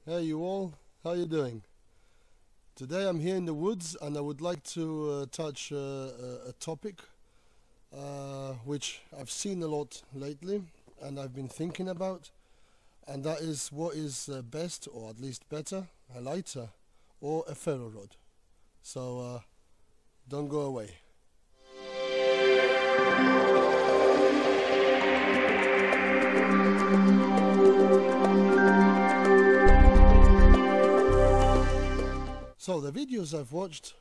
Hey you all, how you doing? Today I'm here in the woods and I would like to touch a topic which I've seen a lot lately and I've been thinking about, and that is what is best, or at least better, a lighter or a ferro rod. So don't go away. So the videos I've watched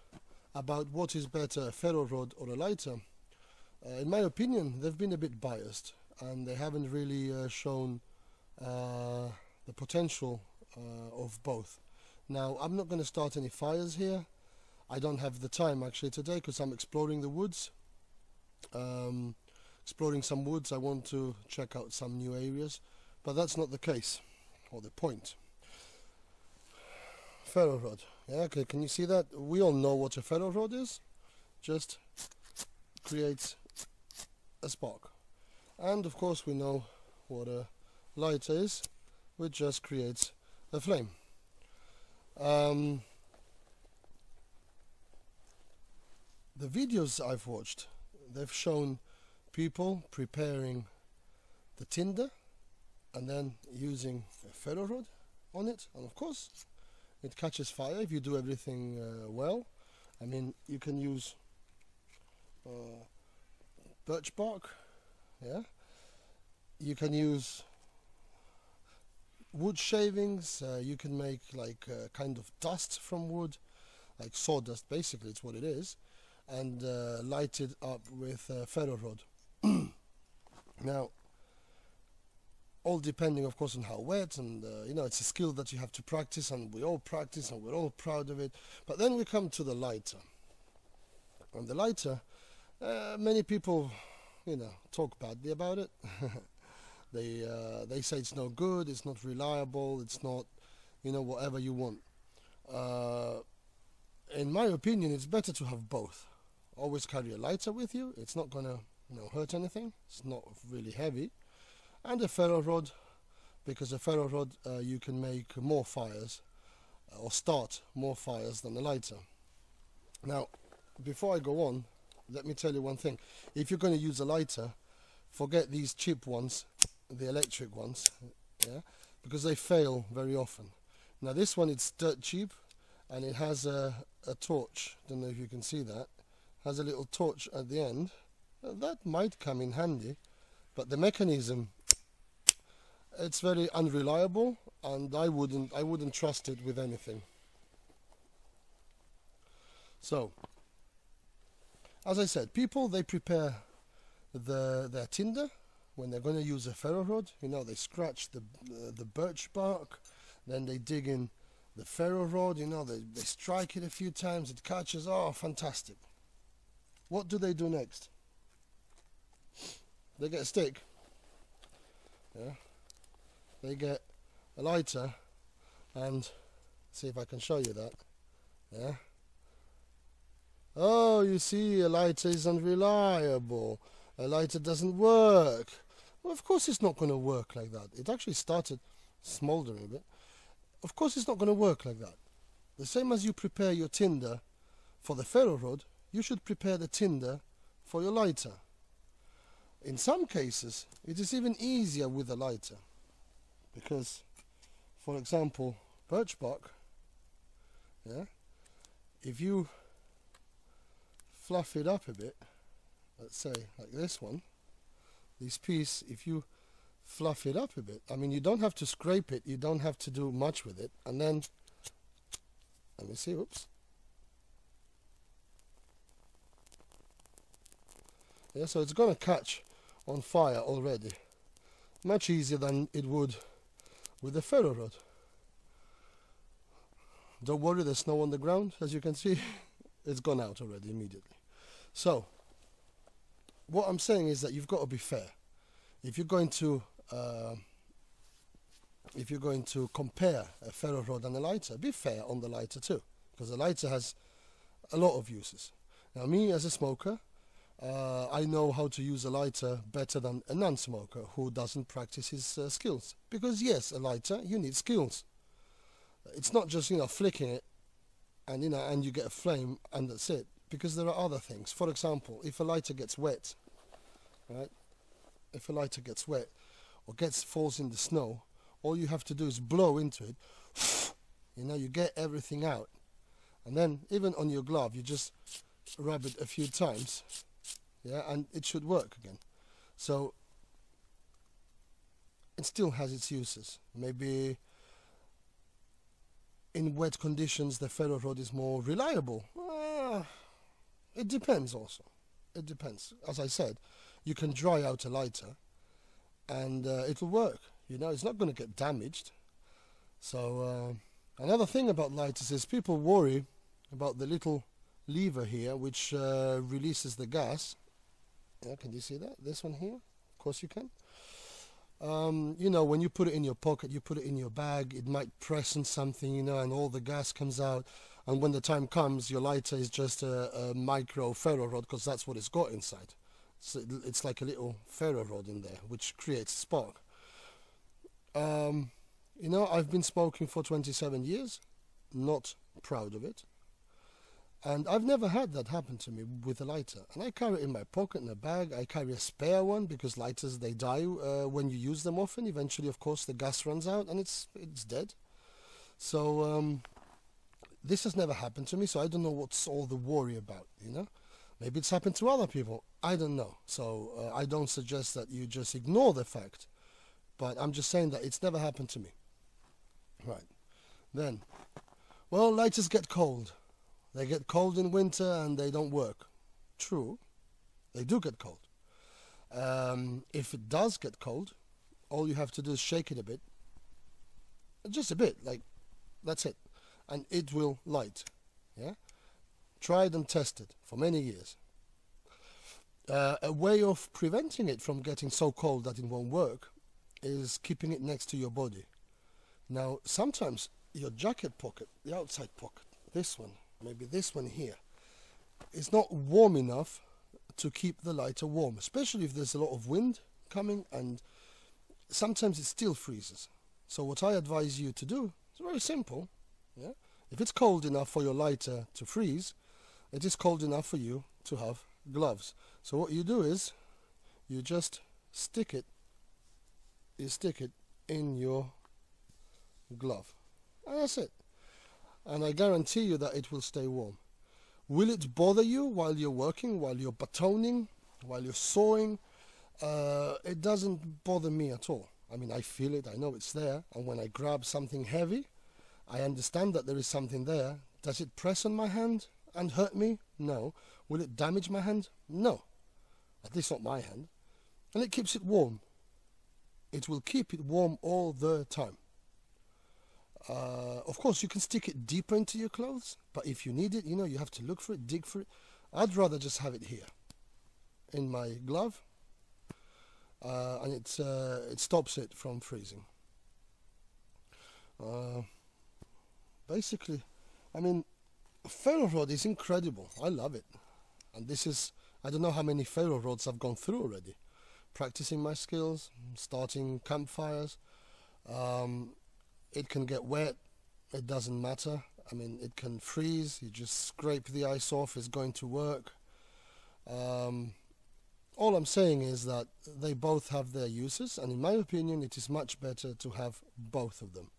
about what is better, a ferro rod or a lighter, in my opinion they've been a bit biased and they haven't really shown the potential of both. Now I'm not going to start any fires here. I don't have the time actually today because I'm exploring the woods, exploring some woods. I want to check out some new areas, but that's not the case or the point. Ferro rod. Yeah, okay, can you see that? We all know what a ferro rod is. Just creates a spark. And of course we know what a lighter is, which just creates a flame. The videos I've watched, they've shown people preparing the tinder and then using a ferro rod on it, and of course it catches fire if you do everything well. I mean, you can use birch bark, yeah. You can use wood shavings. You can make like kind of dust from wood, like sawdust. Basically, it's what it is, and light it up with a ferro rod. Now, all depending of course on how wet, and you know, it's a skill that you have to practice, and we all practice and we're all proud of it. But then we come to the lighter, and the lighter, many people, you know, talk badly about it. They say it's no good, it's not reliable, it's not, you know, whatever you want. In my opinion, it's better to have both. Always carry a lighter with you. It's not gonna, you know, hurt anything. It's not really heavy. And a ferro rod, because a ferro rod you can make more fires or start more fires than a lighter. Now, before I go on, let me tell you one thing. If you're going to use a lighter, forget these cheap ones, the electric ones, yeah, because they fail very often. Now this one, it's dirt cheap, and it has a torch. Don't know if you can see that. Has a little torch at the end. That might come in handy, but the mechanism, it's very unreliable, and I wouldn't trust it with anything. So, as I said, people, they prepare their tinder when they're going to use a ferro rod. You know, they scratch the birch bark, then they dig in the ferro rod. You know, they strike it a few times, it catches. Oh, fantastic! What do they do next? They get a stick. Yeah. They get a lighter, and see if I can show you that. Yeah. Oh, you see, a lighter is unreliable. A lighter doesn't work. Well, of course it's not going to work like that. It actually started smouldering a bit. Of course it's not going to work like that. The same as you prepare your tinder for the ferro rod, you should prepare the tinder for your lighter. In some cases, it is even easier with a lighter. Because, for example, birch bark, yeah, if you fluff it up a bit, let's say like this one, this piece, if you fluff it up a bit, I mean, you don't have to scrape it, you don't have to do much with it, and then, let me see, oops. Yeah, so it's going to catch on fire already. Much easier than it would with a ferro rod. Don't worry, there's snow on the ground, as you can see. It's gone out already immediately. So what I'm saying is that you've got to be fair. If you're going to compare a ferro rod and a lighter, be fair on the lighter too, because the lighter has a lot of uses. Now, me as a smoker, I know how to use a lighter better than a non-smoker who doesn't practice his skills. Because yes, a lighter, you need skills. it's not just, you know, flicking it and, you know, and you get a flame and that's it, because there are other things. For example, if a lighter gets wet, right? If a lighter gets wet or falls in the snow, all you have to do is blow into it. You know, you get everything out. And then even on your glove, you just rub it a few times, yeah, and it should work again. So it still has its uses. Maybe in wet conditions the ferro rod is more reliable. It depends also. It depends. As I said, you can dry out a lighter and it'll work. You know, it's not going to get damaged. So another thing about lighters is people worry about the little lever here which releases the gas. Yeah, can you see that? This one here? Of course you can. You know, when you put it in your pocket, you put it in your bag, it might press on something, you know, and all the gas comes out. And when the time comes, your lighter is just a micro ferro rod, because that's what it's got inside. So it's like a little ferro rod in there, which creates spark. You know, I've been smoking for 27 years, not proud of it. And I've never had that happen to me with a lighter. And I carry it in my pocket, in a bag. I carry a spare one, because lighters, they die when you use them often. Eventually, of course, the gas runs out and it's dead. So this has never happened to me, so I don't know what's all the worry about, you know. Maybe it's happened to other people. I don't know. So I don't suggest that you just ignore the fact. But I'm just saying that it's never happened to me. Right. Then, well, lighters get cold. They get cold in winter and they don't work. True, they do get cold. If it does get cold, all you have to do is shake it a bit. Just a bit, like, that's it. And it will light. Yeah? Tried and tested for many years. A way of preventing it from getting so cold that it won't work is keeping it next to your body. Now, sometimes your jacket pocket, the outside pocket, this one, maybe this one here, is not warm enough to keep the lighter warm, especially if there's a lot of wind coming, and sometimes it still freezes. So what I advise you to do is very simple. Yeah? If it's cold enough for your lighter to freeze, it is cold enough for you to have gloves. So what you do is you just stick it in your glove, and that's it. And I guarantee you that it will stay warm. Will it bother you while you're working, while you're batoning, while you're sawing? It doesn't bother me at all. I mean, I feel it, I know it's there, and when I grab something heavy, I understand that there is something there. Does it press on my hand and hurt me? No. Will it damage my hand? No. At least not my hand. And it keeps it warm. It will keep it warm all the time. Of course, you can stick it deeper into your clothes, but if you need it, you know, you have to look for it, dig for it. I'd rather just have it here, in my glove, and it stops it from freezing. Basically, I mean, ferro rod is incredible. I love it, and this is, I don't know how many ferro rods I've gone through already, practicing my skills, starting campfires. It can get wet, it doesn't matter. I mean, it can freeze, you just scrape the ice off, it's going to work. All I'm saying is that they both have their uses, and in my opinion it is much better to have both of them.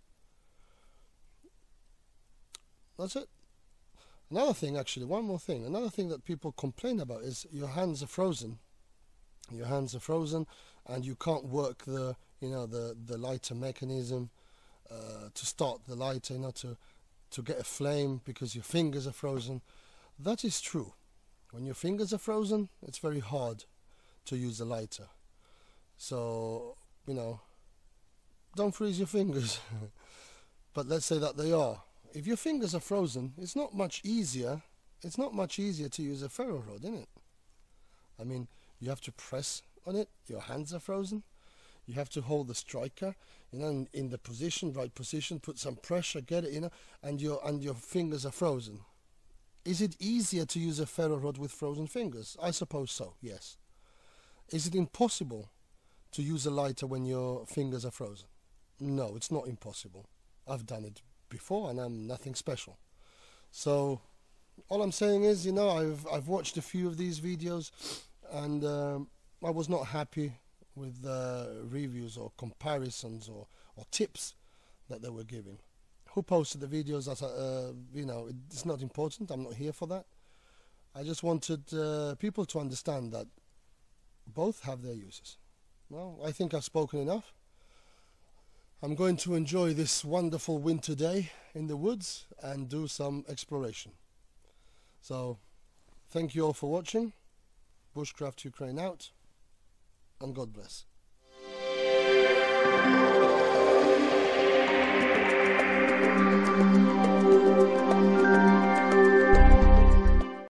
That's it. Another thing, actually, one more thing. Another thing that people complain about is your hands are frozen. Your hands are frozen and you can't work the lighter mechanism to start the lighter, you know, to get a flame because your fingers are frozen. That is true. When your fingers are frozen, it's very hard to use a lighter. So, you know, don't freeze your fingers. But let's say that they are. If your fingers are frozen, it's not much easier. It's not much easier to use a ferro rod, isn't it? I mean, you have to press on it. Your hands are frozen. You have to hold the striker, you know, in the position, right position, put some pressure, get it, you know, and your fingers are frozen. Is it easier to use a ferro rod with frozen fingers? I suppose so, yes. Is it impossible to use a lighter when your fingers are frozen? No, it's not impossible. I've done it before, and I'm nothing special. So all I'm saying is, you know, I've watched a few of these videos, and I was not happy with reviews or comparisons or tips that they were giving. Who posted the videos? You know, it's not important. I'm not here for that. I just wanted people to understand that both have their uses. Well, I think I've spoken enough. I'm going to enjoy this wonderful winter day in the woods and do some exploration. So, thank you all for watching. Bushcraft Ukraine out, and God bless.